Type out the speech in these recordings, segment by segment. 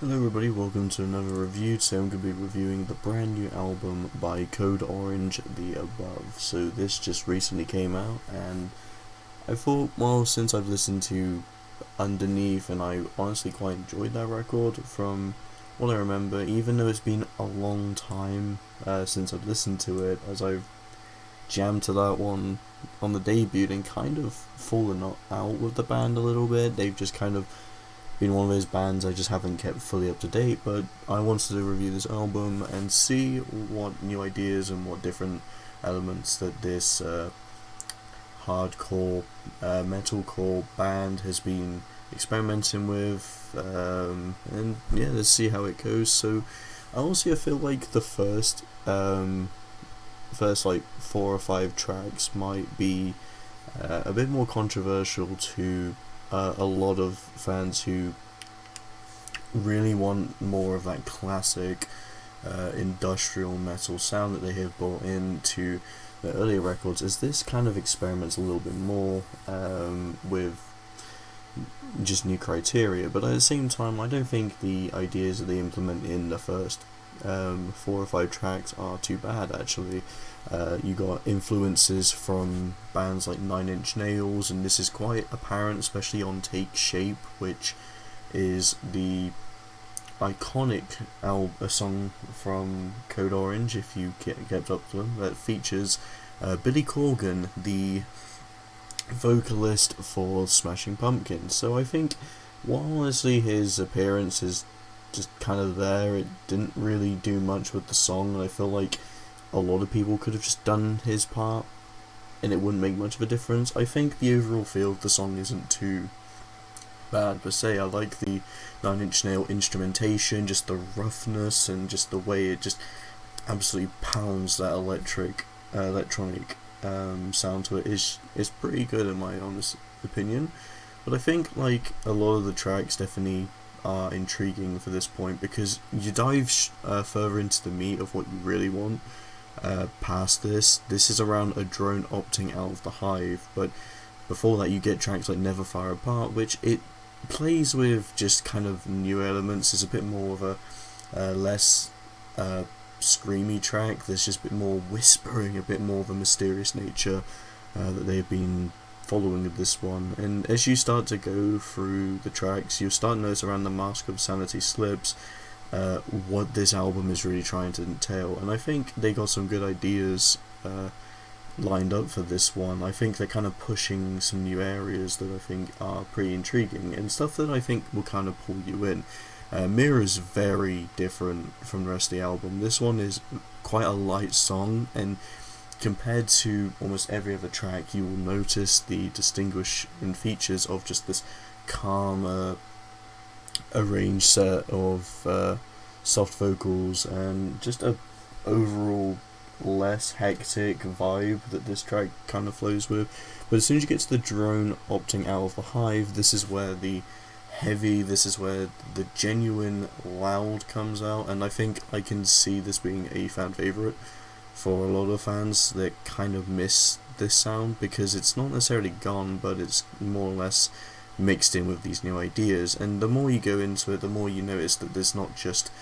Hello everybody, welcome to another review. Today I'm going to be reviewing the brand new album by Code Orange, The Above. So this just recently came out and I thought, well, since I've listened to Underneath and I honestly quite enjoyed that record from what I remember, even though it's been a long time since I've listened to it, as I've jammed to that one on the debut and kind of fallen out with the band a little bit. They've just kind of been one of those bands I just haven't kept fully up to date, but I wanted to review this album and see what new ideas and what different elements that this hardcore metalcore band has been experimenting with, and yeah, let's see how it goes. So I feel like the first like 4 or 5 tracks might be a bit more controversial to a lot of fans who really want more of that classic industrial metal sound that they have brought into the earlier records, as this kind of experiments a little bit more with just new criteria. But at the same time, I don't think the ideas that they implement in the first 4 or 5 tracks are too bad, actually. You got influences from bands like Nine Inch Nails, and this is quite apparent, especially on Take Shape, which is the iconic a song from Code Orange, if you kept up to them, that features Billy Corgan, the vocalist for Smashing Pumpkins. So I think, while honestly his appearance is just kind of there, it didn't really do much with the song, and I feel like a lot of people could have just done his part and it wouldn't make much of a difference. I think the overall feel of the song isn't too bad per se. I like the Nine Inch Nail instrumentation, just the roughness and just the way it just absolutely pounds that electronic sound to it is pretty good in my honest opinion. But I think like a lot of the tracks definitely are intriguing for this point, because you dive further into the meat of what you really want. Past this is around a drone opting out of the hive, but before that you get tracks like Never Far Apart, which it plays with just kind of new elements. It's a bit more of a less screamy track. There's just a bit more whispering, a bit more of a mysterious nature that they've been following with this one. And as you start to go through the tracks, you start to notice around The Mask of Sanity Slips what this album is really trying to entail, and I think they got some good ideas lined up for this one. I think they're kind of pushing some new areas that I think are pretty intriguing and stuff that I think will kind of pull you in. Mirror's very different from the rest of the album. This one is quite a light song, and compared to almost every other track, you will notice the distinguishing features of just this calmer arranged set of soft vocals and just a overall less hectic vibe that this track kind of flows with. But as soon as you get to the drone opting out of the hive, this is where the genuine loud comes out, and I think I can see this being a fan favourite for a lot of fans that kind of miss this sound, because it's not necessarily gone, but it's more or less mixed in with these new ideas. And the more you go into it, the more you notice that there's not just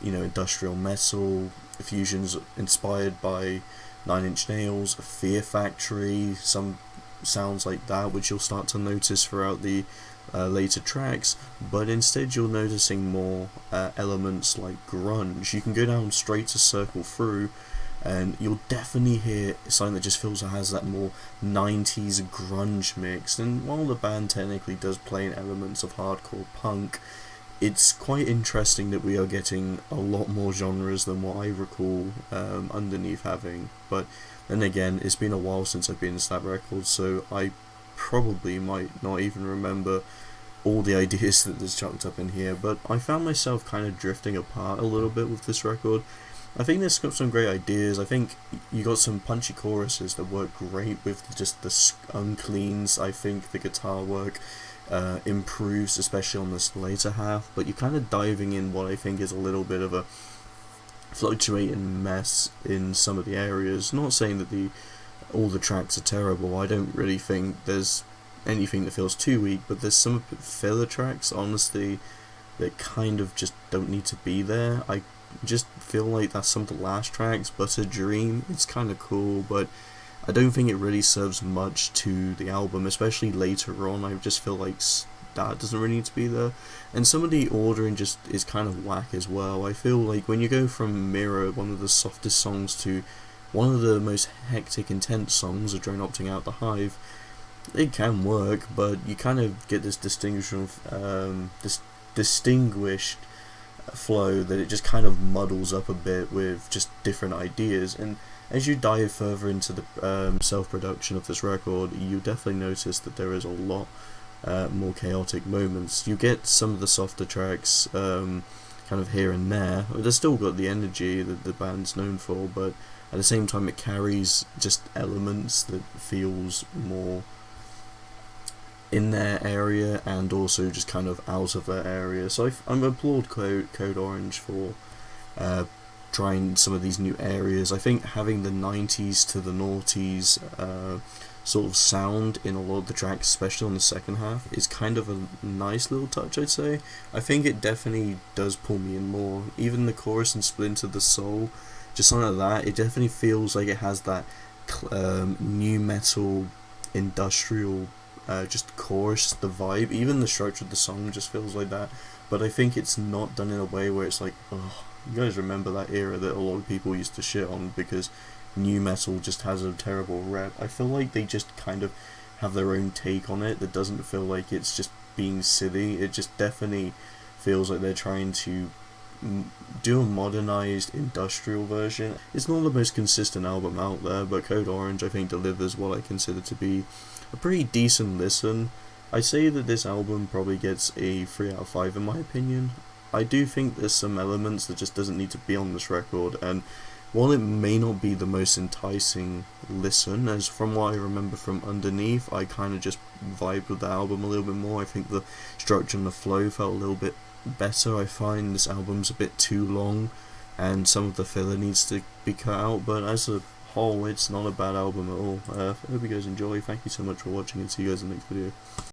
industrial metal fusions inspired by Nine Inch Nails, Fear Factory, some sounds like that, which you'll start to notice throughout the later tracks, but instead you're noticing more elements like grunge. You can go down straight to Circle Through, and you'll definitely hear something that just feels like has that more 90s grunge mix. And while the band technically does play in elements of hardcore punk, it's quite interesting that we are getting a lot more genres than what I recall Underneath having. But then again, it's been a while since I've been in Slap Records, so I probably might not even remember all the ideas that there's chucked up in here. But I found myself kind of drifting apart a little bit with this record. I think this got some great ideas. I think you got some punchy choruses that work great with just the uncleans. I think the guitar work improves, especially on this later half, but you're kind of diving in what I think is a little bit of a fluctuating mess in some of the areas. Not saying that all the tracks are terrible. I don't really think there's anything that feels too weak, but there's some filler tracks, honestly, that kind of just don't need to be there. I just feel like that's some of the last tracks, but a dream, it's kind of cool, but I don't think it really serves much to the album, especially later on. I just feel like that doesn't really need to be there, and some of the ordering just is kind of whack as well. I feel like when you go from Mirror, one of the softest songs, to one of the most hectic, intense songs, A Drone Opting Out the Hive, it can work, but you kind of get this distinguished flow that it just kind of muddles up a bit with just different ideas. And as you dive further into the self-production of this record, you definitely notice that there is a lot more chaotic moments. You get some of the softer tracks kind of here and there. They've still got the energy that the band's known for, but at the same time it carries just elements that feels more in their area and also just kind of out of their area. So I'm applaud Code Orange for trying some of these new areas. I think having the 90s to the noughties sort of sound in a lot of the tracks, especially on the second half, is kind of a nice little touch, I'd say. I think it definitely does pull me in more. Even the chorus in Splinter the Soul, just something like that, it definitely feels like it has that new metal, industrial just chorus, the vibe. Even the structure of the song just feels like that, but I think it's not done in a way where it's like, oh, you guys remember that era that a lot of people used to shit on because new metal just has a terrible rep. I feel like they just kind of have their own take on it that doesn't feel like it's just being silly. It just definitely feels like they're trying to do a modernized industrial version. It's not the most consistent album out there, but Code Orange I think delivers what I consider to be a pretty decent listen. I say that this album probably gets a 3 out of 5 in my opinion. I do think there's some elements that just doesn't need to be on this record, and while it may not be the most enticing listen, as from what I remember from Underneath, I kind of just vibed with the album a little bit more. I think the structure and the flow felt a little bit better. I find this album's a bit too long and some of the filler needs to be cut out, but as a whole it's not a bad album at all. I hope you guys enjoy. Thank you so much for watching and see you guys in the next video.